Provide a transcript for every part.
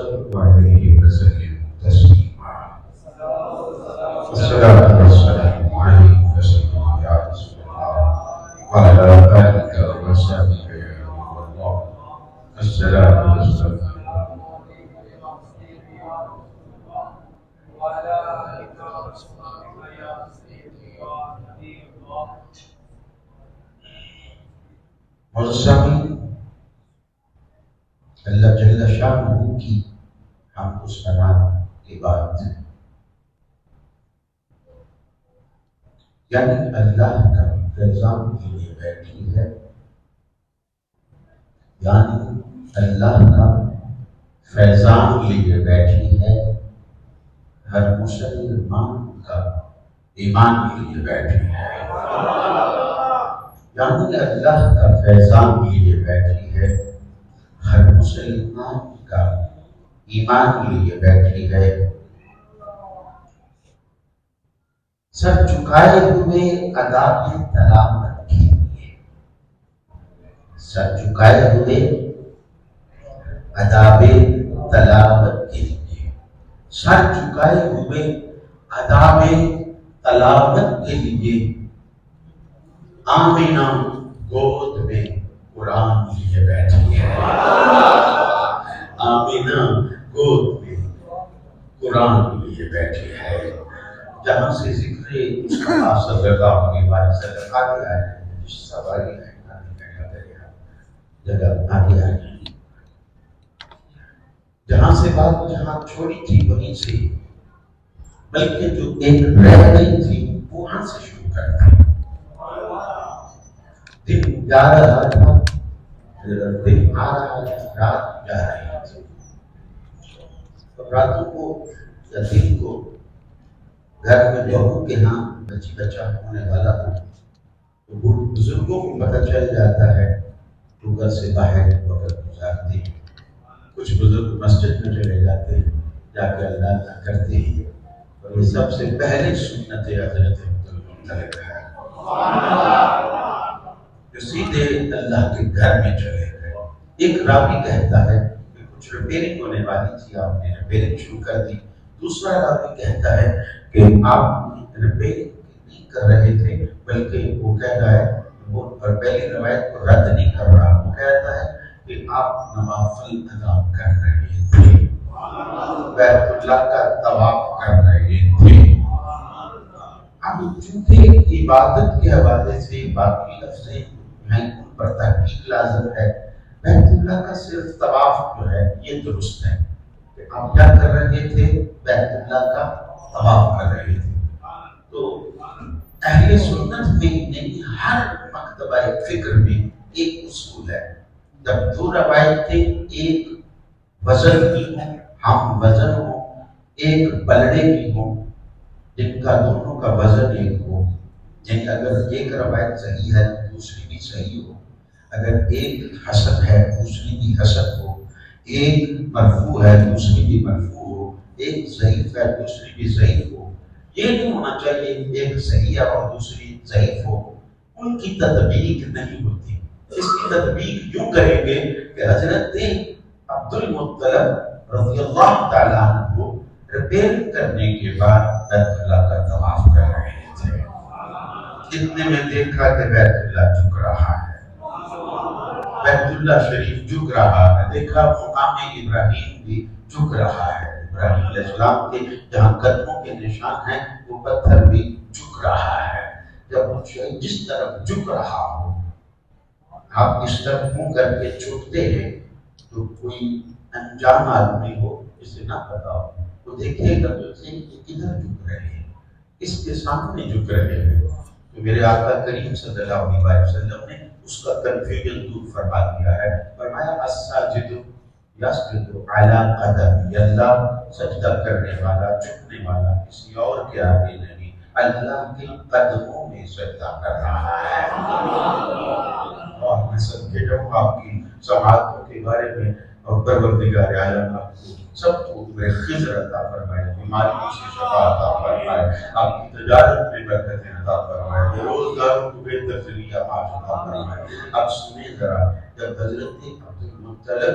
صلوا عليه وسلموا تسليما. الصلاة والسلام عليك سيدي يا رسول الله وعلى آلك وصحبك يا نور الله. الصلاة والسلام. مزسمی اللہ جل شانہ کی ہم کو سنا کے بعد یعنی اللہ کا فیضان کے لیے بیٹھی ہے، یعنی اللہ کا فیضان کے لیے بیٹھی ہے، ہر مسلمان کا ایمان کے لیے بیٹھی ہے، یعنی اللہ کا فیضان کے لیے بیٹھی ہے، ہر مسلمان کا ایمان کے لیے بیٹھی ہے۔ سر جھکائے ہوئے اداب تلاوت کے لیے، سر جھکائے ہوئے اداب تلاوت کے لیے، سر جھکائے ہوئے اداب تلاوت کے لیے آمینہ گود میں قرآن لیے بیٹھی ہے، آمینہ گود میں قرآن لیے بیٹھی ہے۔ جہاں سے ذکر مصطفیٰ صلی اللہ علیہ وسلم آگے آئے، جس سواری ہے جگہ آگے آئے، جہاں سے بات جہاں چھوڑی تھی وہیں سے، بلکہ جو ایک رہ گئی تھی وہاں سے شروع کرتے۔ دن جا رہا تھا، دن آ رہا تھا، رات جا رہی تھی۔ راتوں کو یا دن کو گھر میں لوگوں کے ہاں بچی بچہ ہونے والا ہو تو بزرگوں کو پتہ چل جاتا ہے تو گھر سے باہر وقت گزارتے ہیں۔ کچھ بزرگ مسجد میں چلے جاتے ہیں، جا کے اللہ اللہ کرتے ہیں، اور یہ سب سے پہلے سنت حضرت عبدالمطلب ہے جو سیدھے اللہ کے گھر میں چلے گئے۔ ایک راوی کہتا ہے کہ کچھ ریپیئرنگ ہونے والی تھی، آپ نے ریپیئرنگ شروع کر دی۔ دوسرا راوی کہتا ہے کہ آپ ریپیئرنگ نہیں کر رہے تھے، بلکہ وہ کہتا ہے وہ پہلی روایت کو رد نہیں کر رہا، وہ کہتا ہے کہ آپ نوافل ادا کر رہے تھے، بیت اللہ کا طواف کر رہے تھے۔ اب چونکہ عبادت کے حوالے سے باقی لفظیں ہیں، ان پر تحقیق لازم ہے۔ بیت اللہ کا صرف طواف جو ہے یہ درست ہے کہ آپ کیا کر رہے تھے، بیت اللہ کا طواف کر رہے تھے۔ تو اہل سنت میں نہیں، ہر مکتبہ فکر میں ایک اصول ہے، جب دو روایتیں ایک وزن کی ہوں، ہم وزن ہوں، ایک بلڑے کی ہوں، جن کا دونوں کا وزن ایک ہو، یعنی اگر ایک روایت صحیح ہے دوسری بھی صحیح ہو، اگر ایک حسن ہے دوسری بھی حسن ہو، ایک مرفوع ہے دوسری بھی مرفوع ہو، ایک ضعیف ہے دوسری بھی ضعیف ہو، یہ نہیں ہونا چاہیے ایک صحیح ہے اور دوسری ضعیف ہو۔ ان کی تطبیق نہیں ہوتی۔ اس کی تطبیق یوں کریں گے کہ حضرت عبدالمطلب رضی اللہ تعالیٰ عنہ کو ریپیئر کرنے کے بعد بیت اللہ کا طواف کر رہے تھے۔ اتنے میں دیکھا کہ بیت اللہ جھک رہا ہے، بیت اللہ شریف جھک رہا ہے، دیکھا مقام ابراہیم بھی جھک رہا ہے، ابراہیم علیہ السلام کے جہاں قدموں کے نشان ہیں وہ پتھر بھی جھک رہا ہے۔ جب جس طرف جھک رہا ہو، آپ اس طرف منہ کر کے چھوٹتے ہیں تو کوئی انجان آدمی ہو جسے نہ پتا ہو، وہ دیکھے گا تو کدھر جھک رہے ہیں، اس کے سامنے جھک رہے ہیں۔ تو میرے آقا کریم صلی اللہ علیہ وسلم نے اس کا کنفیوژن دور فرما دیا ہے، فرمایا الساجد یسجد علی قدم، اللہ سجدہ کرنے والا جھکنے والا کسی اور کے آگے نہیں، اللہ کے قدموں میں سجدہ کر رہا ہے۔ اور میں سب کے جب آپ کی سماعتوں کے بارے میں اور پروردگار عالم آپ کو سب کو خضر عطا فرمائے، بیماریوں سے شفا عطا فرمائے، آپ کی تجارت میں برکتیں عطا فرمائے، روزگاروں کو بہتر ذریعہ معاش عطا فرمائے۔ اب سنیں ذرا، جب حضرت عبدالمطلب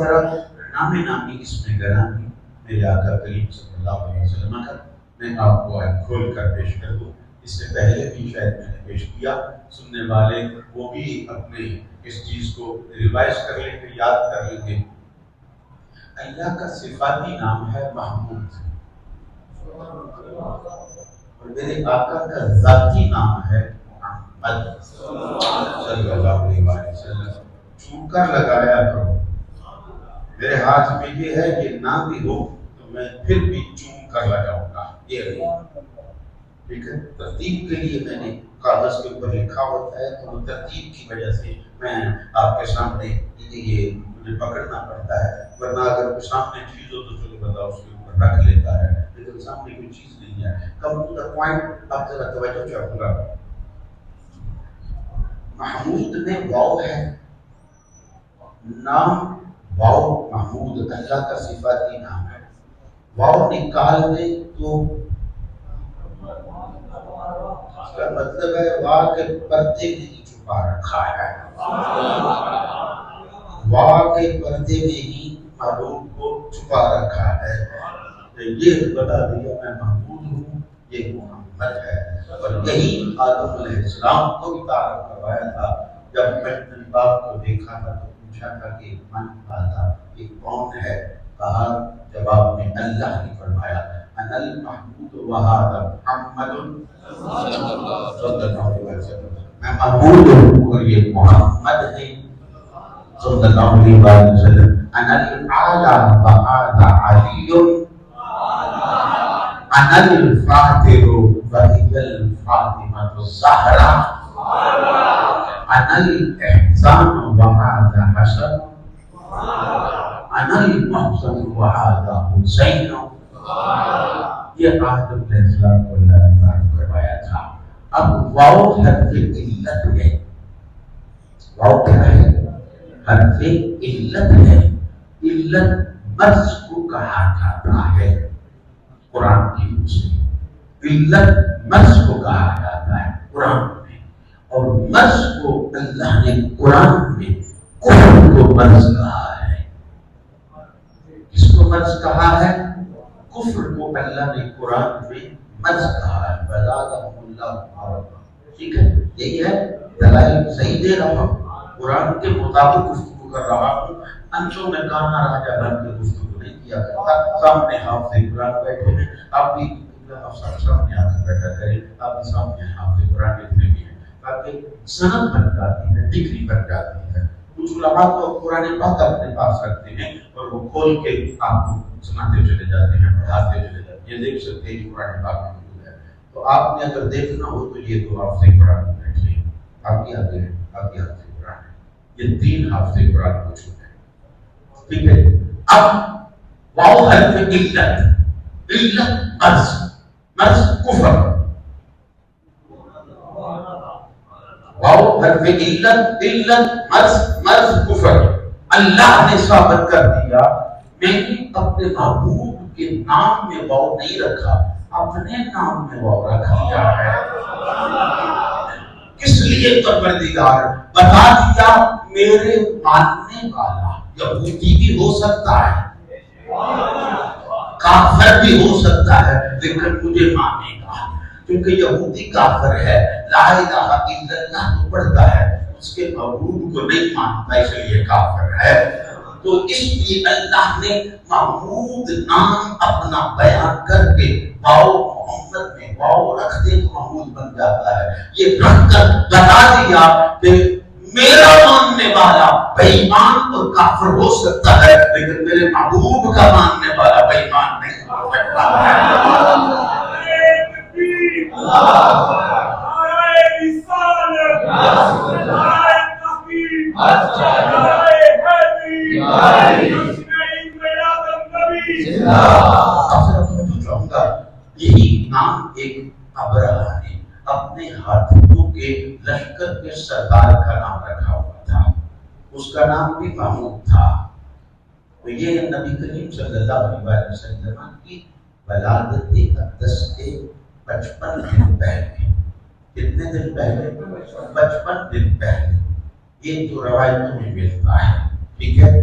ذرا نام نامی اس میں گرامی میرے آقا کریم صلی اللہ علیہ وسلم کا میں آپ کو آج کھول کر پیش کر دوں. اس سے پہلے بھی شاید میں نے پیش کیا، سننے والے وہ بھی اپنے اس چیز کو ریوائز کر لیں گے، یاد کر لیں گے. اللہ کا صفاتی نام ہے محمود، اور میرے آقا کا ذاتی نام ہے محمد صلی اللہ علیہ وسلم. چھو کر لگایا کرو. میرے ہاتھ میں یہ ہے کہ نہ بھی ہو تو میں پھر بھی چوم کر لگاؤں گا. یہ ٹھیک ہے، ترتیب کے لیے میں نے کاغذ کے اوپر لکھا ہوتا ہے، تو وہ ترتیب کی وجہ سے میں آپ کے سامنے یہ مجھے پکڑنا پڑتا ہے، ورنہ اگر کوئی سامنے چیز ہو تو چلو بندہ اس کے اوپر رکھ لیتا ہے، لیکن سامنے کوئی چیز نہیں ہے. کم ٹو دا پوائنٹ آپ ذرا توجہ چاہوں گا. محمود میں واو ہے، نام واو محمود اللہ کا صفاتی نام ہے. واو نکال دے تو اس کا مطلب ہے واو کے پردے میں ہی چھپا رکھا ہے. واو کے پردے میں ہی معلوم کو چھپا رکھا ہے. یہ بتا دیا میں محمود ہوں، یہ محمد ہے. اور یہی آدم علیہ السلام کو بھی تعارف کروایا تھا. جب میں باپ کو دیکھا تھا تو پوچھا تھا کہ من هذا، یہ کون ہے؟ کہا جواب میں اللہ نے فرمایا انا المحمود وهذا محمد صلی اللہ علیہ وسلم. میں محمود ہوں اور یہ محمد ہے صلی اللہ علیہ وسلم. انا الاعلى وهذا علي، انا الفاتح وهي الفاطمة الزهراء، انا الاحسان وهذا حسن، انا المحسن وهذا حسین. یہ آدم علیہ السلام کو اللہ نے تعریف کروایا تھا. اب واو حرف علت ہے. واو کیا ہے؟ حرف علت ہے. علت مرض کو کہا جاتا ہے قرآن کی روح سے. علت مرض کو کہا جاتا ہے قرآن میں، اور مرض کو اللہ نے قرآن میں کفر کو مرض کہا ہے. کس کو مرض کہا ہے؟ کفر کو اللہ نے قرآن میں مرض کہا ہے. فزادهم اللہ مرضا. ٹھیک ہے، یہی ہے دلائل صحیح دے رہا ہوں، قرآن کے مطابق گفتگو کر رہا ہوں. انچوں میں کانا راجا بن کے گفتگو نہیں کیا کرتا. سامنے حافظ قرآن بیٹھے ہیں، آپ بھی سامنے آ کے بیٹھا کریں، آپ بھی سامنے حافظ قرآن جتنے بھی ہیں، تاکہ سند بن جاتی ہے، ڈگری بن جاتی ہے. کچھ علماء تو قرآن پاک اپنے پاس رکھتے ہیں اور وہ کھول کے آپ کو سناتے چلے جاتے ہیں، پڑھاتے چلے جاتے ہیں. یہ دیکھ سکتے ہیں قرآن پاک میں موجود ہے. تو آپ نے اگر دیکھنا ہو تو یہ تو حافظ قرآن میں بیٹھے ہیں، آپ کے آگے ہیں، آپ کے حافظ قرآن ہے. یہ تین حافظ قرآن موجود ہیں. ٹھیک ہے. اب واو حرف علت، علت مرض، مرض کفر. واو حرف علت، علت مرض، مرض کفر. اللہ نے ثابت کر دیا میں نے اپنے محبوب کے نام میں واو نہیں رکھا، اپنے نام میں واو رکھ دیا ہے. کس لیے؟ پروردگار بتا دیا میرے ماننے والا یہودی بھی ہو سکتا ہے، کافر بھی ہو سکتا ہے، لیکن مجھے مانے گا. کیونکہ یہودی کافر ہے، لا الہ الا اللہ تو پڑھتا ہے، اس کے محبوب کو نہیں مانتا، اس لیے کافر ہے. تو اس لیے اللہ نے محمود نام اپنا بیان کر کے واو محمد میں واو رکھ دے تو محمود بن جاتا ہے. یہ رکھ کر بتا دیا کہ میرا ماننے والا بے ایمان اور کافر ہو سکتا ہے، لیکن میرے محبوب کا ماننے والا بے ایمان نہیں ہو سکتا ہے. یہی نام ایک ابرہا نے اپنے ہاتھوں کے لشکر کے سردار کا نام رکھا ہوا تھا، اس کا نام بھی محمود تھا. تو یہ نبی کریم صلی اللہ علیہ وسلم کی ولادت اقدس کے 55 دن پہلے. کتنے دن پہلے؟ 55 دن پہلے. یہ تو روایتوں میں ملتا ہے. ٹھیک ہے.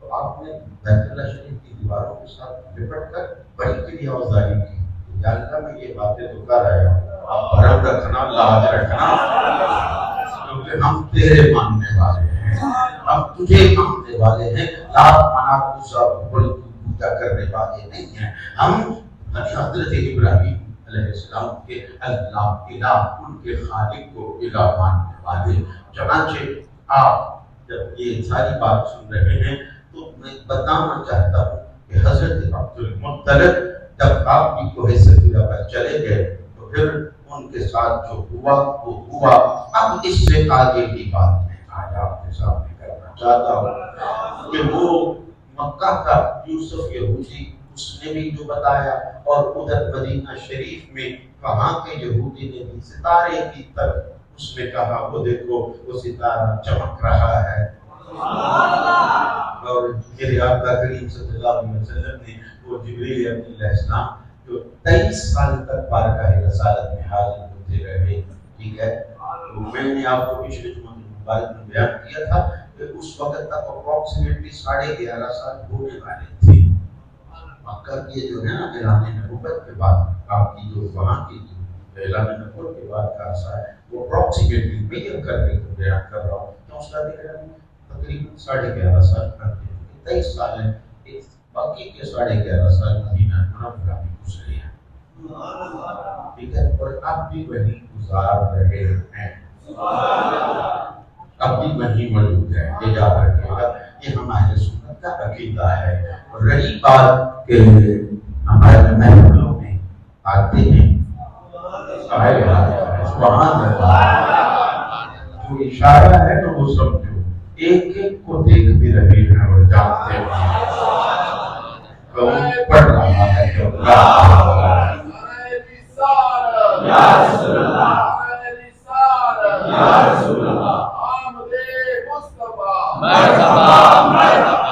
تو آپ نے بیت اللہ شریف کی دیواروں کے ساتھ لپٹ کر بڑی کلیہ اوزاری کی، یا اللہ میں یہ باتیں تو کر رہا ہوں، آپ بھرم رکھنا، لاج رکھنا، کیونکہ ہم تیرے ماننے والے ہیں، ہم تجھے ماننے والے ہیں، لات منات عزا ہبل کی پوجا کرنے والے نہیں ہیں، ہم حضرت ابراہیم علیہ السلام کے اللہ الہ، ان کے خالق کو الہ ماننے والے۔ چنانچہ آپ جب یہ ساری بات سن رہے ہیں تو میں بتانا چاہتا ہوں کہ حضرت عبد المطلب جب آپ بھی کوہ صفیرہ پر چلے گئے تو پھر ان کے ساتھ جو ہوا وہ ہوا۔ اب اس سے آگے کی بات میں آج آپ کے سامنے کرنا چاہتا ہوں کہ وہ مکہ کا یوسف یہودی، اس نے بھی جو بتایا، اور ادھر مدینہ شریف میں وہاں کے یہودی نے بھی ستارے کی طرف اس نے کہا وہ دیکھو وہ ستارہ چمک رہا ہے، اور میرے آقا کریم صلی اللہ علیہ وسلم نے وہ جبریل علیہ السلام جو 23 سال تک بارگاہ رسالت میں حاضر ہوتے رہے، ٹھیک ہے، تو میں نے آپ کو پچھلے جمعہ مبارک میں بیان کیا تھا کہ اس وقت تک اپروکسیمیٹلی 11.5 سال ہونے والے تھے۔ مکہ کی جو ہے نا اعلان نبوت کے بعد آپ کی جو وہاں کی جو اعلان نبوت کے بعد کا عرصہ ہے وہ اپروکسیمیٹلی میجر کر کے بیان کر رہا ہوں، تو اس کا بھی تقریباً 11.5 سال کا 23 سال ہے، باقی کے 11.5 سال مدینہ منورہ میں گزرے ہیں، ٹھیک ہے، اور اب بھی وہی گزار رہے ہیں، اب بھی وہی موجود ہے، یہ یاد رکھیے گا، یہ ہمارے سنت کا عقیدہ ہے۔ اور رہی بات کہ ہمارے محفلوں میں آتے ہیں سبحان اللہ، جو اشارہ ہے تو وہ سمجھو، ایک ایک کو دیکھ بھی رہے ہیں اور جانتے ہیں کون پڑھ رہا ہے جو یا رسول اللہ، یا رسول اللہ، مرحبا مرحبا،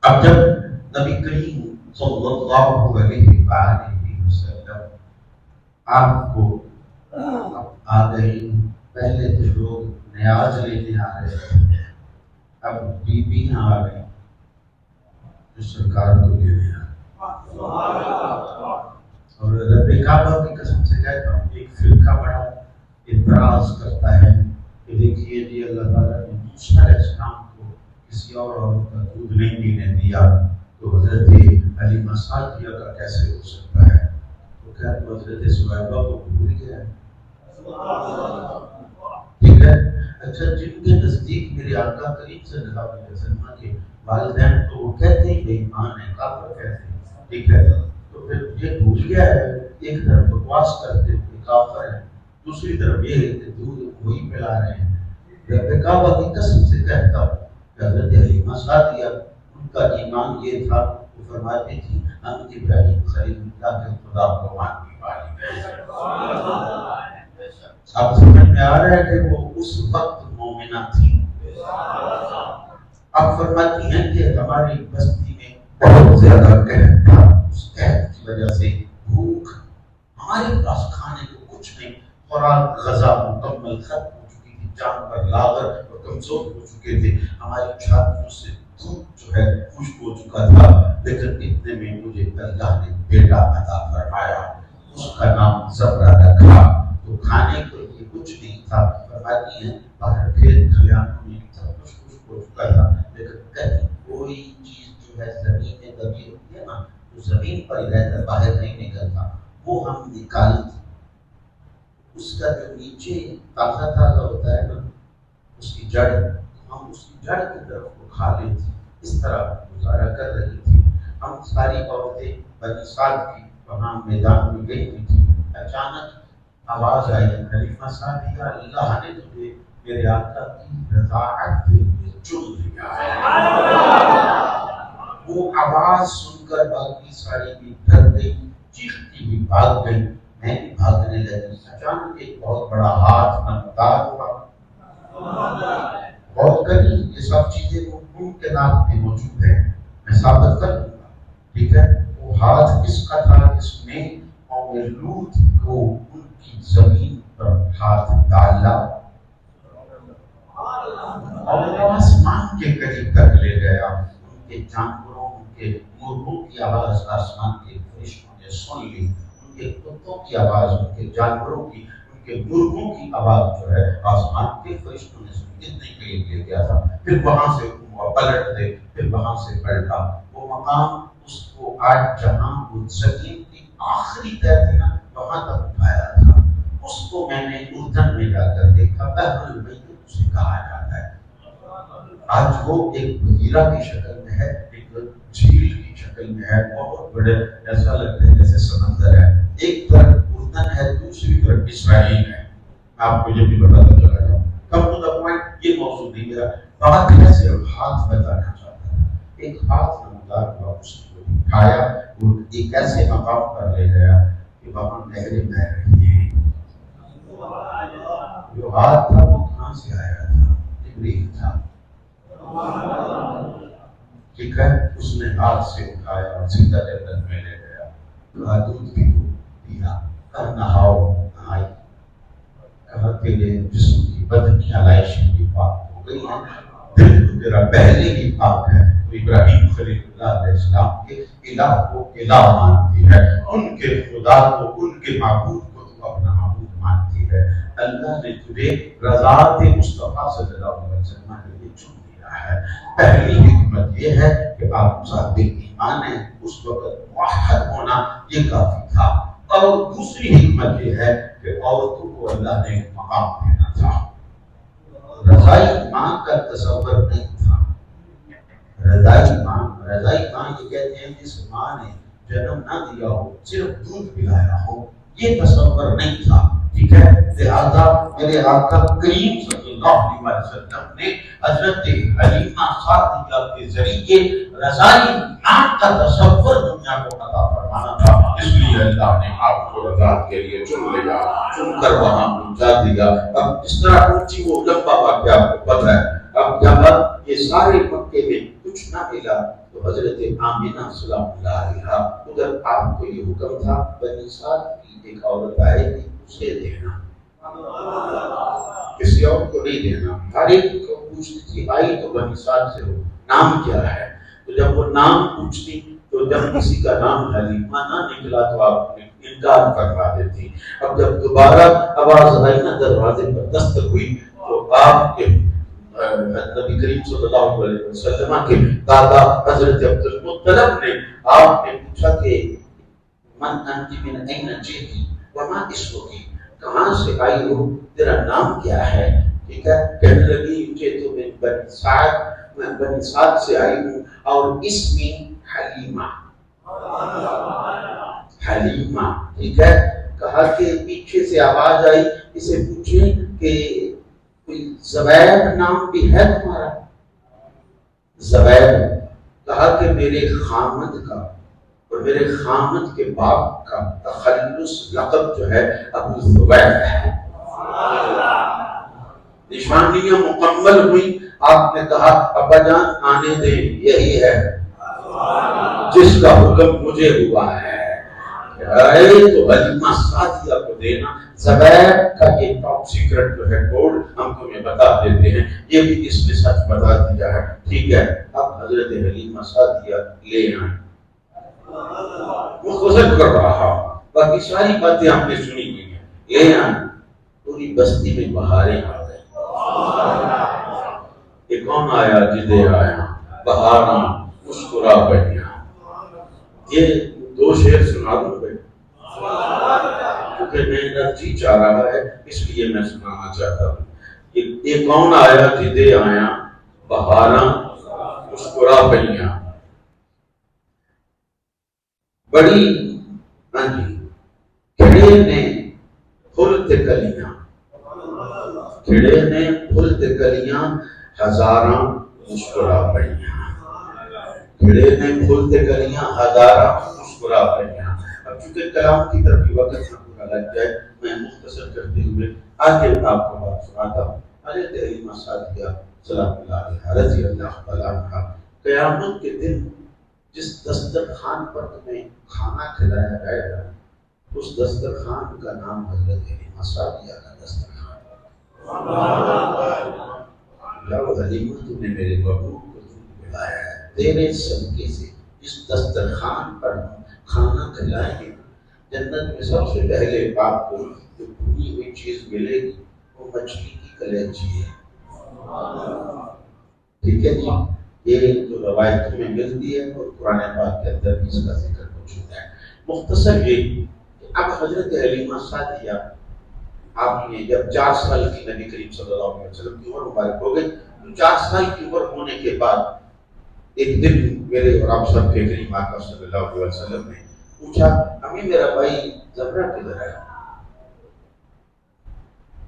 اب جب نبی کریم صلی اللہ علیہ وآلہ وسلم آپ کو آ گئی، پہلے تو لوگ نیاز لینے آ رہے تھے، اب بیویاں آ گئی جو سرکار کو لینے آ گئی، اور رب کعبہ کی قسم سے کہتا ہوں ایک فرقہ بڑا اعتراض کرتا ہے کہ دیکھیے جی اللہ تعالیٰ نے موسیٰ علیہ السلام کو کسی اور عورت کا دودھ نہیں پینے دیا تو حضرت حلیمہ سعدیہ کا کیسے ہو سکتا ہے؟ تو کیا تو حضرت سہیبہ کو بھول گیا ہے؟ ٹھیک ہے، اچھا جن کے نزدیک میرے آقا کریم صلی اللہ علیہ وسلم کے والدین تو وہ کہتے ہی بے ایمان ہے، کافر کہتے ہیں، ٹھیک ہے، تو پھر یہ بھول گیا ہے، ایک طرف بکواس کرتے ہوئے کافر ہے، دوسری طرف یہ ہے کہ دودھ وہی پلا رہے ہیں۔ رب کعبہ کی قسم سے کہتا ہوں کہ حضرت حلیمہ سعدیہ ان کا ایمان یہ تھا، وہ فرماتی تھی ہم ابراہیم خلیل اللہ کے خدا کو ماننے والی ہیں۔ اب سمجھ میں آ رہا ہے کہ وہ اس وقت مومنہ تھی۔ اب فرماتی ہیں کہ ہماری بستی میں بہت زیادہ قحط تھا، اس قحط کی وجہ سے بھوک، ہمارے پاس کھانے کو کچھ نہیں، خوراک غذا مکمل ختم ہو چکی تھی، جانور لاغر اور کمزور ہو چکے تھے، ہماری چھاتیوں سے دودھ جو ہے خشک ہو چکا تھا، لیکن اتنے میں مجھے اللہ نے بیٹا عطا فرمایا، اس کا نام زبرہ رکھا، تو کھانے کے لیے کچھ نہیں تھا۔ فرماتی ہیں باہر کھیت کھلیانوں میں سب کچھ خشک ہو چکا تھا، لیکن کہیں کوئی چیز جو ہے زمین میں دبی ہوتی ہے نا، تو زمین پر ہی رہتا، باہر نہیں نکلتا، وہ ہم نکالتے، اس کا جو نیچے تازہ تازہ ہوتا ہے نا اس کی جڑ، ہم اس کی جڑ کی طرف کو کھا لیتے، اس طرح گزارا کر رہی تھی۔ ہم ساری عورتیں بنی سعد کی وہاں میدان میں گئی ہوئی تھی، اچانک آواز آئی حلیمہ سعدیہ اللہ نے تجھے میرے آقا کی رضاعت کے لیے چن لیا ہے۔ وہ آواز سن کر باقی ساری بھی ڈر گئی، چیختی ہوئی بھاگ گئی، میں بھی بھاگنے لگی، اچانک ایک بہت بڑا ہاتھ نمودار ہوا، بہت کری، یہ سب چیزیں ممکنات میں موجود ہیں، میں ثابت کر دوں گا، ٹھیک ہے، وہ ہاتھ کس کا تھا، جس میں قوم لوط کو ان کی زمین پر ہاتھ ڈالا اور آسمان کے قریب تک لے گیا. ان کے جانوروں، ان کے مرغوں کی آواز آسمان کے فرشتوں نے سن لی. ان کے کتوں کی آواز، ان کے جانوروں کی، ان کے مرغوں کی آواز جو ہے آسمان کے فرشتوں نے سنی. اتنے قریب لے گیا تھا. پھر وہاں سے پلٹ دے، پھر وہاں سے پلٹا. وہ مقام اس کو آج جہاں وہ سکین کی آخری طے تھی نا، وہاں تک اٹھایا تھا. اس کو میں نے اردن میں جا کر دیکھا. بحر المیت اسے کہا جاتا ہے. آج وہ ایک بحیرہ کی شکل میں ہے، ایک جھیل کی شکل میں ہے. بہت بڑے، ایسا لگتا ہے جیسے سمندر ہے. ایک طرف اردن ہے، دوسری طرف اسرائیل ہے. میں آپ کو یہ بھی بتاتا چلا جاؤں. کم ٹو دا پوائنٹ، یہ موضوع نہیں میرا. بات ہے صرف ہاتھ بتانا چاہتا تھا. ایک ہاتھ نمودار ہوا، اس کو اٹھایا، وہ ایک ایسے مقام پر لے گیا کہ وہاں نہریں بہہ رہی ہیں. جو ہاتھ تھا وہ کہاں سے آیا تھا؟ جبریل تھا. ٹھیک ہے، اس نے ہاتھ سے اٹھایا اور سیدھا جنت میں لے گیا. کہا دودھ پیو، پیا. کہا نہاؤ، نہائی. کہا تیرے جسم کی بدن کی علائشیں بھی پاک ہو گئی ہیں، دل تو تیرا پہلے ہی پاک ہے. تو ابراہیم خلیل اللہ علیہ السلام کے الہ کو الہ مانتی ہے، ان کے خدا کو، ان کے معبود کو تو اپنا معبود مانتی ہے. اللہ نے تجھے رضاعت مصطفیٰ صلی اللہ علیہ وسلم کے لیے چن لیا ہے. پہلی حکمت یہ ہے کہ آپ صاحب ایمان ہیں. اس وقت موحد ہونا یہ کافی تھا. اور دوسری حکمت یہ ہے کہ عورتوں کو اللہ نے ایک مقام دینا تھا. رضائی ماں کا تصور نہیں تھا. رضائی ماں یہ کہتے ہیں جس ماں نے جنم نہ دیا ہو، صرف دودھ پلایا ہو، یہ تصور نہیں تھا. ٹھیک ہے، لہذا میرے آقا کریم صلی اللہ علیہ وسلم نے حضرت حلیمہ سعدیہ کے ذریعے رضائی ماں کا تصور دنیا کو عطا فرمانا تھا. اس لیے اللہ نے آپ کو رضاعت کے لیے چن لیا، چن کر وہاں پہنچا دیا. اب اس طرح پہنچی وہ لمبا واقعہ آپ کو پتہ ہے. اب جب یہ سارے مکے میں کچھ نہ ملا تو حضرت آمینہ سلام اللہ علیہا، ادھر آپ کو یہ حکم تھا بنی سعد کی ایک عورت آئے گی اسے دینا، کسی اور کو نہیں دینا. ہر ایک کو پوچھتی تھی آئی تو بنی سعد سے ہو، نام کیا ہے؟ تو جب وہ نام پوچھتی تو جب کسی کا نام حلیمہ نہ نکلا تو آپ انکار کروا دیتی. اب جب دوبارہ آواز آئی نا دروازے پر دستک ہوئی تو آپ کے نبی کریم صلی اللہ علیہ وسلم کے دادا حضرت عبد المطلب نے آپ نے پوچھا کہ من انت من این جئتی وما اسمکی، کہاں سے آئی ہو، تیرا نام کیا ہے؟ ٹھیک ہے، کہنے لگی جئت من بنی سعد، میں بنی سعد سے آئی ہوں اور اسمی حلیمہ. حلیمہ، ٹھیک ہے. کہا کہ پیچھے سے آواز آئی اسے پوچھیں کہ کوئی زبیر نام بھی ہے تمہارا؟ زبیر. کہا کہ میرے خامد کا اور میرے خامد کے باپ کا تخلص لقب جو ہے ابو زبیر ہے. نشانیاں مکمل ہوئی. آپ نے کہا ابا جان آنے دیں، یہی ہے جس کا حکم مجھے ہوا ہے. تو حلیمہ سعدیہ کو دینا. زبیر کا یہ ٹاپ سیکرٹ جو ہے کوڈ ہم تمہیں بتا دیتے ہیں، یہ بھی اس نے سچ بتا دیا ہے. ٹھیک ہے، اب حضرت حلیمہ سعدیہ لے آئیں. وہ غضب کر رہا، باقی ساری باتیں آپ نے سنی ہوئی ہیں. لے آئیں. پوری بستی میں بہاریں آ گئی. یہ کون آیا جدے آیا بہاراں مسکرا پڑیا. یہ دو شعر سنا دوں گے کیونکہ میرا جی چاہ رہا ہے، اس لیے میں سنانا چاہتا ہوں. یہ کون آیا جدے آیا بہاراں مسکرا پڑیا. بڑی کھڑے نے پھول تے کلیاں، کھڑے نے پھول تے کلیاں ہزاراں مسکرا پڑیاں. کھڑے نے پھول تے کلیاں ہزاراں مسکرا پڑیاں. اب چونکہ کلام کی طرف وقت نہ پورا لگ جائے، میں مختصر کرتے ہوئے آگے آپ کو بات سناتا ہوں. حضرت حلیمہ سعدیہ سلام اللہ علیہا رضی اللہ تعالیٰ عنہا قیامت کے دن جس دسترخوان پر تمہیں کھانا کھلایا جائے گا اس دسترخوان کا نام حضرت حلیمہ سعدیہ کا دسترخوان۔ لو حلیمہ تم نے میرے محبوب کو بلایا ہے، تیرے صدقے سے اس دسترخوان پر کھانا کھلائیں گے۔ جنت میں سب سے پہلے آپ کو جو بھنی ہوئی چیز ملے گی وہ مچھلی کی کلیجی ہے۔ ٹھیک ہے جی، یہ جو روایتوں میں ملتی ہے اور قرآن پاک کے اندر بھی اس کا ذکر موجود ہے۔ مختصر یہ کہ اب حضرت حلیمہ سعدیہ آپ نے جب 4 سال کی نبی کریم صلی اللہ علیہ وسلم کی عمر مبارک ہو گئی، تو 4 سال کی عمر ہونے کے بعد ایک دن میرے اور آپ سب کے کریم آقا صلی اللہ علیہ وسلم نے پوچھا، امی میرا بھائی زمرہ کدھر ہے؟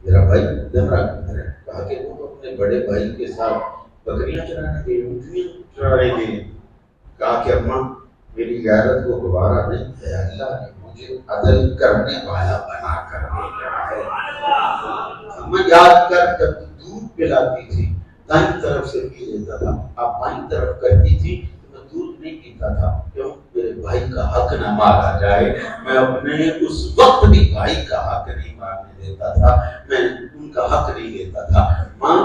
میرا بھائی زمرہ کدھر ہے؟ کہا کہ وہ اپنے بڑے بھائی کے ساتھ بکریاں چرانے گئے، اونٹنیاں چرانے گئے۔ کہا کہ اماں میری غیرت کو دوبارہ نہیں ہے، اللہ نے مجھے عدل کرنے والا بنا کر بھیجا ہے۔ اماں یاد کر جب دودھ پلاتی تھی دائیں طرف سے پی لیتا تھا، آپ بائیں طرف کرتی تھی تو میں دودھ نہیں پیتا تھا، کیوں؟ میرے بھائی کا حق نہ مارا جائے۔ میں اپنے اس وقت بھی بھائی کا حق نہیں مارنے دیتا تھا، میں ان کا حق نہیں لیتا تھا۔ ماں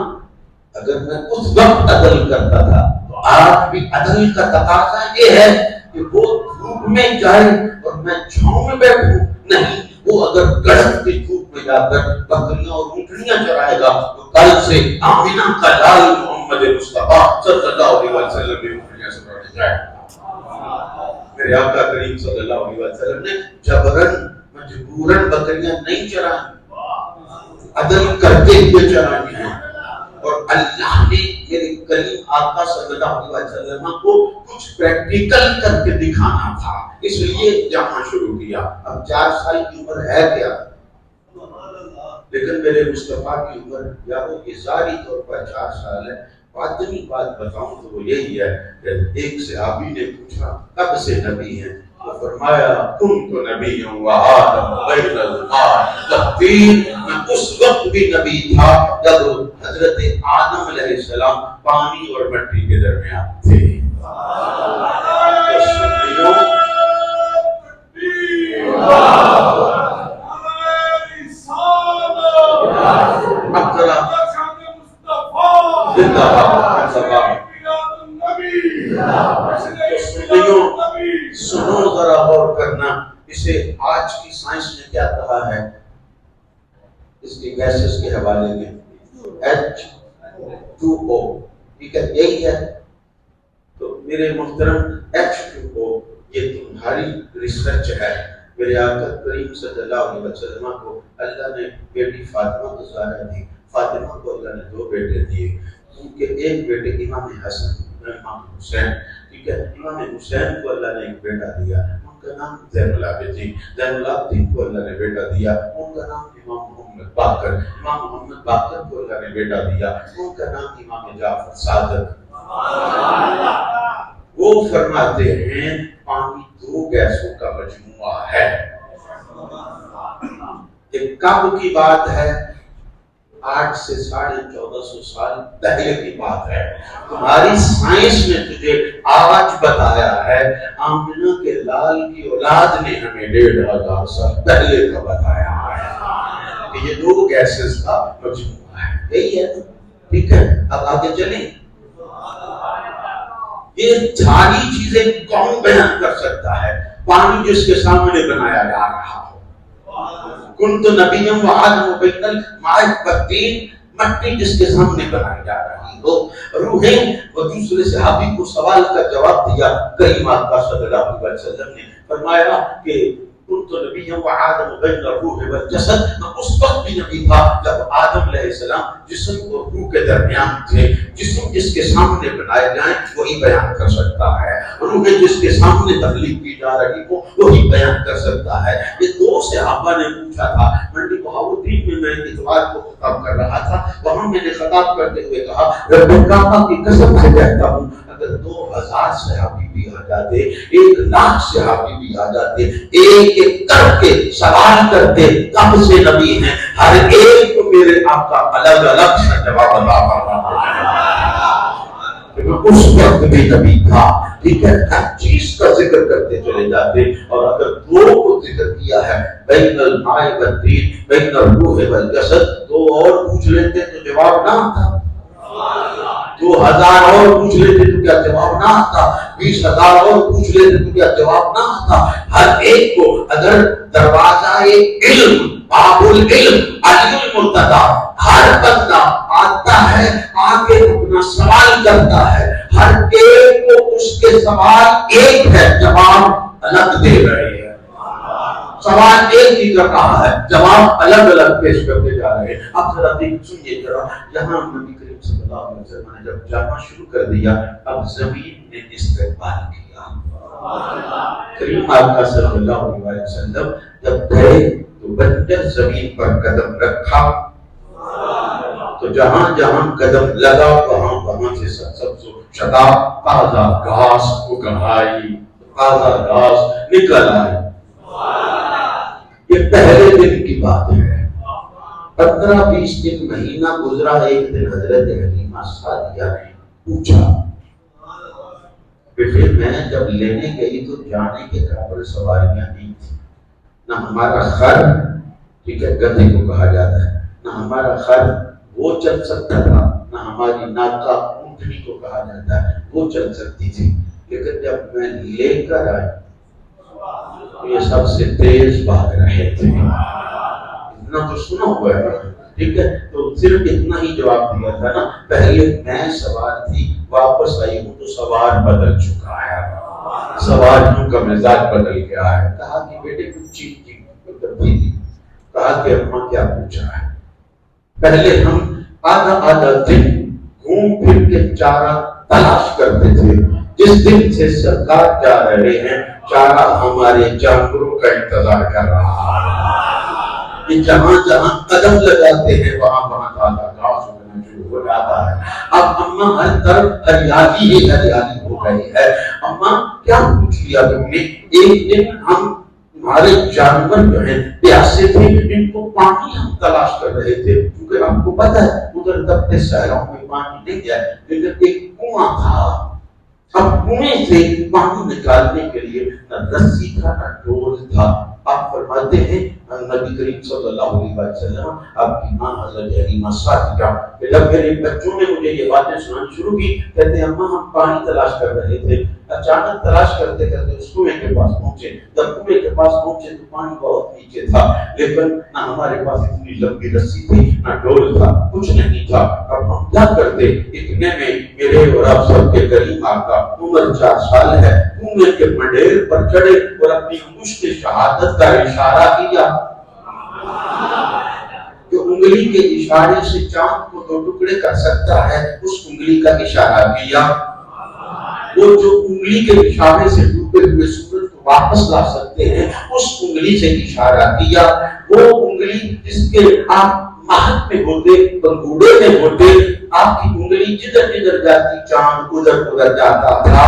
اگر میں اس وقت عدل کرتا تھا تو آج بھی عدل کا تقاضا یہ ہے کہ وہ دھوپ میں جائے اور میں چھاؤں میں بیٹھوں، نہیں وہ اگر کڑک کی دھوپ میں جا کر بکریاں اور اونٹنیاں چرائے گا تو کل سے آمینہ کا لال محمد مصطفیٰ صلی اللہ علیہ وسلم کی اونٹنیاں چرانے جائے گا۔ میرے آقا کریم صلی اللہ علیہ وسلم نے جبرن مجبورن بکریاں نہیں چرائیں، عدل کرتے ہوئے چرانی ہیں۔ اور اللہ نے میرے کریم آقا صلی اللہ علیہ وسلم کو کچھ پریکٹیکل کر کے دکھانا تھا، اس لیے جہاں شروع کیا۔ اب 4 سال کی عمر ہے کیا، لیکن میرے مصطفیٰ کی عمر یارو یہ ظاہری طور پر 4 سال ہے۔ باطنی بات بتاؤں تو وہ یہی ہے کہ ایک صحابی نے پوچھا کب سے نبی ہیں؟ تو فرمایا کنت نبی وآدم بین الماء والطین، میں اس وقت بھی نبی تھا جب حضرت آدم علیہ السلام پانی اور مٹی کے درمیان تھے۔ سنو ذرا غور کرنا، اسے آج کی سائنس نے کیا کہا ہے اس کی گیسز کے حوالے میں، H2O، ٹھیک ہے یہی ہے۔ تو میرے محترم H2O یہ تمہاری ریسرچ ہے۔ میرے آقا کریم صلی اللہ علیہ وسلم کو اللہ نے بیٹی فاطمہ کو زہرا دی، فاطمہ کو اللہ نے 2 بیٹے دیے، ان کے ایک بیٹے امام حسن امام حسین، ٹھیک ہے۔ امام حسین کو اللہ نے ایک بیٹا دیا، ان کا نام زین العابدین، زین العابدین کو اللہ نے بیٹا دیا، ان کا نام امام محمد باقر، امام محمد باقر کو اللہ نے بیٹا دیا، ان کا نام امام جعفر صادق۔ وہ فرماتے ہیں پانی 2 گیسوں کا مجموعہ ہے۔ یہ کب کی بات ہے؟ آج سے 1450 سال پہلے کی بات ہے۔ تمہاری سائنس نے تجھے آج بتایا ہے، آمنہ کے لال کی اولاد نے ہمیں 1500 سال پہلے کا بتایا ہے کہ یہ 2 گیسز کا مجموعہ ہے۔ یہی ہے، ٹھیک ہے۔ اب آگے چلیں۔ یہ ساری چیزیں کون بیان کر سکتا ہے؟ پانی جس کے سامنے بنایا جا رہا ہو، کنت نبیم وآدم بین الماء والطین، مٹی جس کے سامنے بنائی جا رہی ہو، روحیں۔ وہ دوسرے صحابی کو سوال کا جواب دیا کریم آقا صلی اللہ علیہ وسلم نے، فرمایا کہ کنت نبیم وآدم بین الروح والجسد، میں اس وقت بھی نبی تھا جب آدم علیہ السلام جسم اور روح کے درمیان تھے۔ جسم جس کے سامنے بنائے جائیں وہی بیان کر سکتا ہے، روح جس کے سامنے تخلیق کی جا رہی ہو وہی بیان کر سکتا ہے۔ یہ 2 صحابہ نے پوچھا تھا، منڈی بہاؤالدین میں میں اتوار کو خطاب کر رہا تھا، وہاں میں نے خطاب کرتے ہوئے کہا رب کعبہ کی قسم سے کہتا ہوں اگر 2000 صحابی بھی آ جاتے، 1,00,000 صحابی بھی آ جاتے، ایک ایک کر کے سوال کرتے کب سے نبی ہیں، ہر ایک کو میرے آقا الگ الگ سے جواب عطا فرماتے ہیں۔ اس وقت بھی نبی تھا ٹھیک ہے، ہر چیز کا ذکر کرتے چلے جاتے، اور اگر دو کو ذکر کیا ہے بین الماء والدین بین الروح والجسد، تو اور پوچھ لیتے تو جواب نہ آتا، 2000 اور پوچھ لیتے تو کیا جواب نہ آتا، 20,000 اور پوچھ لیتے تو کیا جواب نہ آتا۔ ہر ایک کو اگر دروازہ علم، باب العلم، علی المرتضی، ہر بندہ آتا ہے آگے اپنا سوال کرتا ہے، ہر ایک کو اس کے سوال ایک ہے، جواب الگ دے رہے ہیں، سوال ایک ہی کر رہا ہے، جواب الگ الگ پیش کرتے جا رہے ہیں۔ اب ذرا سنیے ذرا، یہاں نبی کریم صلی اللہ علیہ وسلم نے جب جانا شروع کر دیا، اب زمین نے استقبال کیا۔ کریم آقا صلی اللہ علیہ وسلم جب گئے تو بنجر زمین پر قدم رکھا تو جہاں جہاں قدم لگا وہاں وہاں سے سبز و شاداب تازہ گھاس اگل آئی، تازہ گھاس نکل آئی۔ یہ پہلے دن کی بات ہے، 15-20 دن مہینہ گزرا، ایک دن حضرت حلیمہ سعدیہ نے پوچھا، پھر میں جب لینے گئی تو جانے کے قابل سواریاں نہیں تھی، نہ ہمارا خر، ٹھیک ہے گدھے کو کہا جاتا ہے، نہ ہمارا خر وہ چل سکتا تھا، نہ ہماری ناکا اونٹنی کو کہا جاتا ہے وہ چل سکتی تھی، لیکن جب میں لے کر آئی یہ سب سے تیز بھاگ رہے تھے۔ اتنا تو سنا ہوا ہے، ٹھیک ہے، تو صرف اتنا ہی جواب دیا تھا نا، پہلے میں سوار تھی واپس آئی ہوں تو سوار بدل چکا ہے، سواریوں کا مزاج بدل گیا ہے۔ کہا کہ بیٹے کچھ چیز تھی، کہا کہ اماں کیا پوچھا ہے؟ پہلے ہم آدھا دن گھوم پھر کے چارہ تلاش کرتے تھے، جس دن سے سرکار جا رہے ہیں چارہ ہمارے جانوروں کا انتظار کر رہا ہے، کہ جہاں جہاں قدم لگاتے ہیں وہاں وہاں تازہ گھاس اگنا شروع ہو جاتا ہے۔ اب اماں ہر طرف ہریالی ہی ہریالی ہو گئی ہے۔ اماں کیا پوچھ لیا تم نے؟ ایک دن ہم ہمارے جانور جو ہیں پیاسے تھے، ان کو پانی ہم تلاش کر رہے تھے، کیونکہ آپ کو پتا ہے ادھر دبتے صحراؤں میں پانی نہیں ہے، لیکن ایک کنواں تھا، اب کنویں سے پانی نکالنے کے لیے نہ رسی تھا نہ ڈول تھا۔ آپ فرماتے ہیں نبی کریم صلی اللہ علیہ وسلم، آپ کی ماں حضرت حلیمہ سعدیہ، جب میرے بچوں نے مجھے یہ باتیں سنانی شروع کی، کہتے ہیں اماں ہم پانی تلاش کر رہے تھے، اچانک تلاش کرتے کرتے اس کنویں کے پاس پہنچے، جب کنویں کے پاس پہنچے تو پانی بہت نیچے تھا، لیکن نہ ہمارے پاس اتنی لمبی رسی تھی نہ ڈول تھا، کچھ نہیں تھا۔ اب ہم کیا کرتے؟ اتنے میں میرے اور آپ سب کے کریم آقا عمر 4 سال ہے، کنویں کے منڈیر پر چڑھے اور اپنی مشت شہادت کا اشارہ کیا، جو انگلی کے اشارے سے چاند کو دو ٹکڑے کر سکتا ہے، اس انگلی کا اشارہ کیا، وہ جو انگلی کے اشارے سے ڈوبے ہوئے سورج کو واپس لا سکتے ہیں اس انگلی سے اشارہ کیا، وہ انگلی جس کے آپ مہد میں ہوتے، بنگوڑے میں ہوتے، آپ کی انگلی جدھر جدھر جاتی چاند ادھر ادھر جاتا تھا۔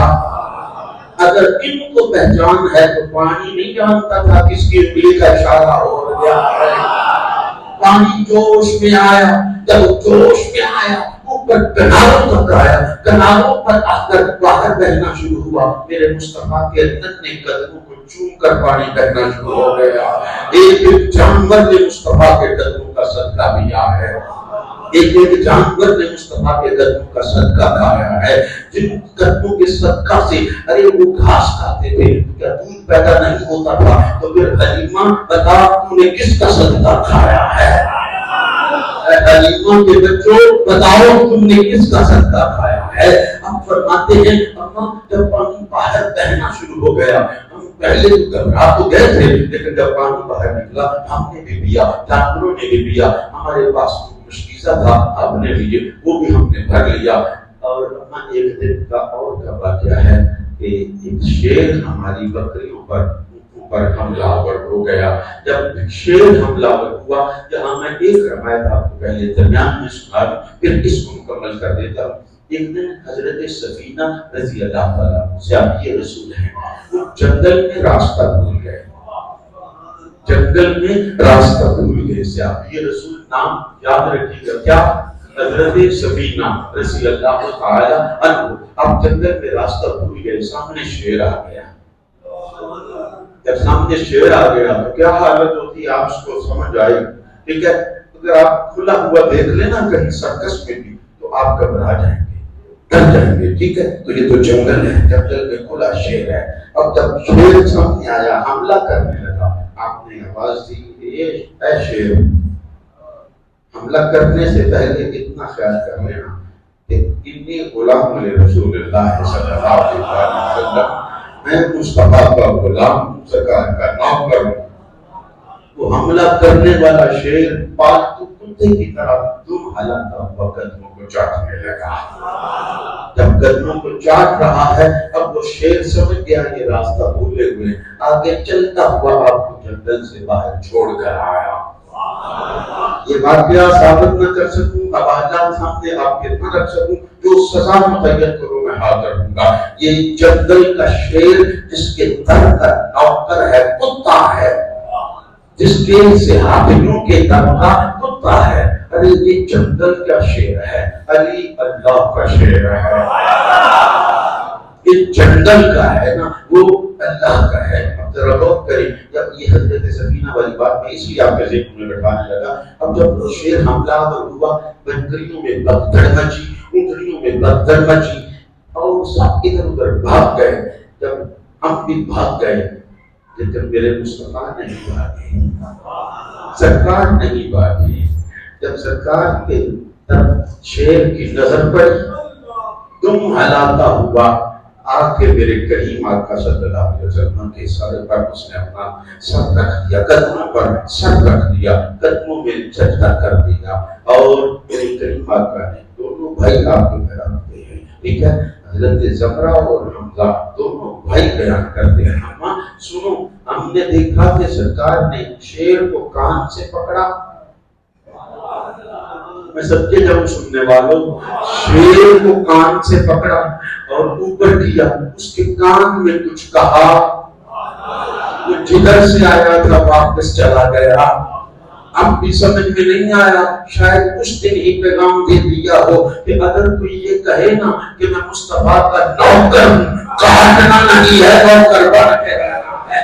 اگر ان کو پہچان ہے تو پانی نہیں جانتا تھا کس کی انگلی کا اشارہ ہو رہا ہے۔ پانی جوش میں آیا، جب جوش میں آیا اوپر کناروں تک آیا، کناروں پر آ کر باہر بہنا شروع ہوا، میرے مصطفیٰ کے ننھے قدموں کو چوم کر پانی بہنا شروع ہو گیا۔ ایک جانور نے مصطفیٰ کے قدموں کا صدقہ لیا ہے، ایک جانور نے مصطفیٰ کے قدموں کا صدقہ کھایا ہے، جن قدموں کے صدقہ سے ارے وہ گھاس کھاتے تھے، کیا دودھ پیدا نہیں ہوتا تھا؟ تو پھر حلیمہ بتا تم نے کس کا صدقہ کھایا ہے؟ حلیمہ کے بچوں بتاؤ تم نے کس کا صدقہ کھایا ہے؟ ہم فرماتے ہیں اماں جب پانی باہر بہنا شروع ہو گیا، ہم پہلے تو گھبرا تو گئے تھے، لیکن جب پانی باہر نکلا ہم نے بھی پیا، جانوروں نے بھی پیا، ہمارے پاس مشکیزہ تھا آپ نے لیے وہ بھی ہم نے بھر لیا۔ اور ایک دن کا اور کا واقعہ ہے کہ ایک شیر ہماری بکریوں پر حملہ آور ہو گیا۔ جب شیر حملہ آور ہوا، جہاں میں ایک روایت آپ کو پہلے درمیان میں سنا دوں پھر اس کو مکمل کر دیتا ہوں۔ ایک دن حضرت سفینہ رضی اللہ تعالیٰ صحابی رسول ہیں، وہ جنگل میں راستہ بھول گئے، جنگل میں راستہ بھول گئے۔ صحابی رسول نام یاد رکھیے گا کیا؟ حضرت سفینہ رضی اللہ تعالی عنہ اب جنگل میں راستہ بھول گئے، سامنے شیر آ گیا۔ جب سامنے شیر آ گیا تو کیا حالت ہوتی ہے آپ اس کو سمجھ آئی، ٹھیک ہے؟ اگر آپ کھلا ہوا دیکھ لینا کہیں سرکس میں بھی تو آپ گھبرا جائیں گے، ڈر جائیں گے، ٹھیک ہے؟ تو یہ تو جنگل ہے، جنگل میں کھلا شیر ہے۔ اب جب شیر سامنے آیا حملہ کرنے لگا، آپ نے آواز دی اے شیر، حملہ کرنے سے پہلے اتنا خیال کر لینا کہ انی غلام رسول اللہ صلی اللہ علیہ وسلم، میں مصطفیٰ کا غلام، سرکار کا نوکر ہوں۔ وہ حملہ کرنے والا شیر پالتو کتے کی طرح دم ہلاتا ہوا قدموں کو چاٹنے لگا۔ جب قدموں کو چاٹ رہا ہے اب وہ شیر سمجھ گیا یہ راستہ بھولے ہوئے، آگے چلتا ہوا آپ کو جنگل سے باہر چھوڑ کر آیا۔ یہ واقعہ ثابت نہ کر سکوں، حوالات سامنے آپ کے نہ رکھ سکوں، جو سزا متعین کروں میں حاضر ہوں گا۔ یہ جنگل کا شیر جس کے در کا نوکر ہے، کتا ہے، جس کے صحابیوں کے در کا کتا ہے۔ ارے یہ جنگل کا شیر ہے، علی اللہ کا شیر ہے، یہ جنگل کا ہے نا، وہ اللہ کا ہے۔ اب ذرا غور کریں، جب یہ حضرت سفینہ والی بات میں اس لیے آپ کے ذہن میں بٹھانے لگا، اب جب وہ شیر حملہ ہوا، بکریوں میں بھگدڑ مچی، اونٹنیوں میں بھگدڑ مچی اور سب ادھر ادھر بھاگ گئے۔ جب ہم بھی بھاگ گئے لیکن میرے مصطفیٰ نہیں بھاگے، سرکار نہیں بھاگے۔ جب سرکار کے طرف شیر کی نظر پڑی، دم ہلاتا ہوا آ کے میرے کریم آقا صلی اللہ علیہ وسلم کے سر پر اس نے اپنا سر رکھ دیا، قدموں پر سر رکھ دیا، قدموں میں سجدہ کر دیا، اور میرے کریم آقا نے دونوں بھائی آپ کے بیان ہوتے ہیں، ٹھیک ہے؟ حضرت زمرہ اور حمزہ دونوں بھائی بیان کرتے ہیں، ہم سنو، ہم نے دیکھا کہ سرکار نے شیر کو کان سے پکڑا۔ میں سب کے جب سننے والوں، شیر کو کان سے پکڑا اور اوپر کیا، اس کے کان میں کچھ کہا، وہ جدھر سے آیا تھا واپس چلا گیا۔ اب بھی سمجھ میں نہیں آیا، شاید اس دن ہی پیغام دے دیا ہو کہ اگر کوئی یہ کہے نا کہ میں مصطفیٰ کا نوکر ہوں، کاٹنا نہیں ہے، نوکر بن کے رہنا ہے،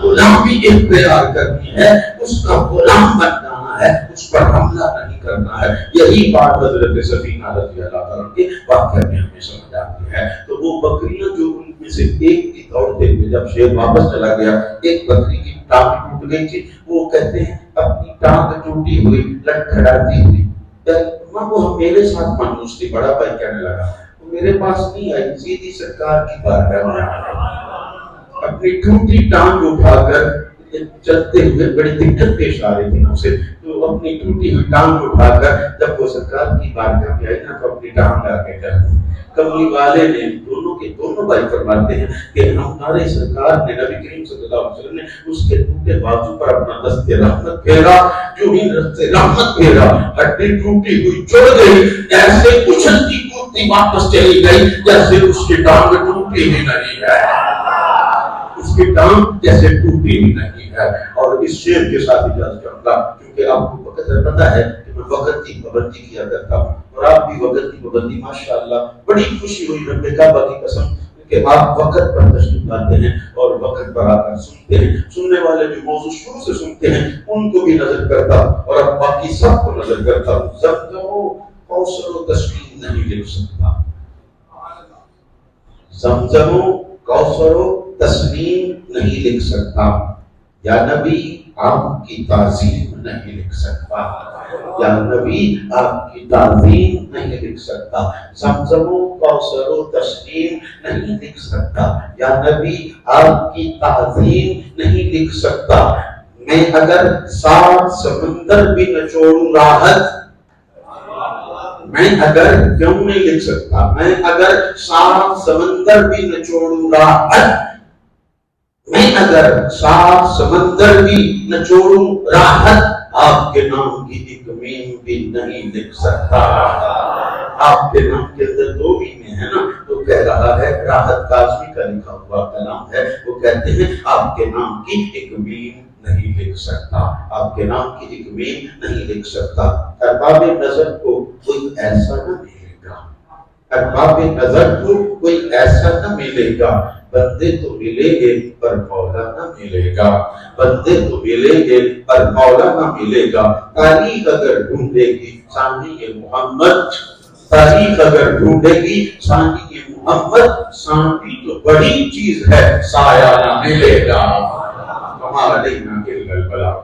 غلامی اختیار کرنی ہے، اس کا غلام بن جانا ہے، اس پر حملہ نہیں کرنا ہے۔ یہی بات حضرت سفینہ رضی اللہ عنہ کے واقعہ میں ہمیں سمجھ آتی ہے۔ تو وہ بکریاں جو ان میں سے ایک کی دوڑتے ہوئے جب شیر واپس چلا گیا، ایک بکری کی ٹانگ ٹوٹ گئی تھی، وہ کہتے ہیں اپنی ٹانگ ٹوٹی ہوئی لڑکھڑاتی ہوئی، وہ میرے ساتھ منحوس تھی۔ بڑا بھائی کہنے لگا وہ میرے پاس نہیں آئی، سیدھی سرکار کی بارگاہ میں آئی، اپنی ٹوٹی ٹانگ اٹھا کر چلتے ہوئے بڑی دقت پیش آ رہی تھی نا اسے، تو اپنی ٹوٹی ہوئی ٹانگ اٹھا کر جب وہ سرکار کی بارگاہ میں آئی نا تو اپنی ٹانگ آگے کر دی۔ کملی والے نے دونوں کے دونوں بھائی فرماتے ہیں کہ ہمارے سرکار نے، نبی کریم صلی اللہ علیہ وسلم نے اس کے ٹوٹے بازو پر اپنا دست رحمت پھیرا، جو ہی دست رحمت پھیرا، ہڈی ٹوٹی ہوئی جڑ گئی، ایسے اچھلتی کودتی واپس چلی گئی جیسے اس کی ٹانگ ٹوٹی ہی نہیں ہے، اس کی ٹانگ جیسے ٹوٹی ہی نہیں ہے۔ اور اس شعر کے ساتھ اجازت چاہوں گا کیونکہ آپ کو پتہ ہے کہ میں وقت کی پابندی کیا کرتا ہوں اور آپ بھی وقت کی پابندی، ماشاءاللہ بڑی خوشی ہوئی رب کعبہ کی قسم کہ آپ وقت پر تشریف لاتے ہیں اور وقت پر آ کر سنتے ہیں۔ سننے والے جو موضوع شروع سے سنتے ہیں ان کو بھی نظر کرتا ہوں اور اب باقی سب کو نظر کرتا ہوں۔ زمزم و کوثر و تسلیم نہیں لکھ سکتا، زمزم و کوثر و تسلیم نہیں لکھ سکتا، یا نبی آپ کی تعظیم نہیں لکھ سکتا، یا نبی آپ کی تعظیم نہیں لکھ سکتا، زمزم و کوثر و تسلیم نہیں لکھ سکتا، یا نبی آپ کی تعظیم نہیں لکھ سکتا۔ میں اگر 7 سمندر بھی نچوڑوں راحت، میں اگر کیوں نہیں لکھ سکتا، میں اگر 7 سمندر بھی نچوڑوں راحت، میں اگر 7 سمندر بھی نچوڑوں راحت، آپ کے نام کی ایک میم بھی نہیں لکھ سکتا۔ آپ کے نام کے اندر 2 مہینے ہیں نا، تو کہہ رہا ہے، راحت کاظمی کا لکھا ہوا کلام ہے، وہ کہتے ہیں آپ کے نام کی ایک میم نہیں لکھ سکتا، آپ کے نام کی ایک میم نہیں لکھ سکتا۔ ارباب نظر کو کوئی ایسا نہ ملے گا، ارباب نظر کو کوئی ایسا نہ ملے گا، بندے تو ملیں گے پر مولا نہ ملے گا، بندے تو ملیں گے پر مولا نہ ملے گا۔ تاریخ اگر ڈھونڈے گی ثانی محمد، تاریخ اگر ڈھونڈے گی ثانی محمد، ثانی تو بڑی چیز ہے، سایہ نہ ملے گا۔ وما علینا الا البلاغ۔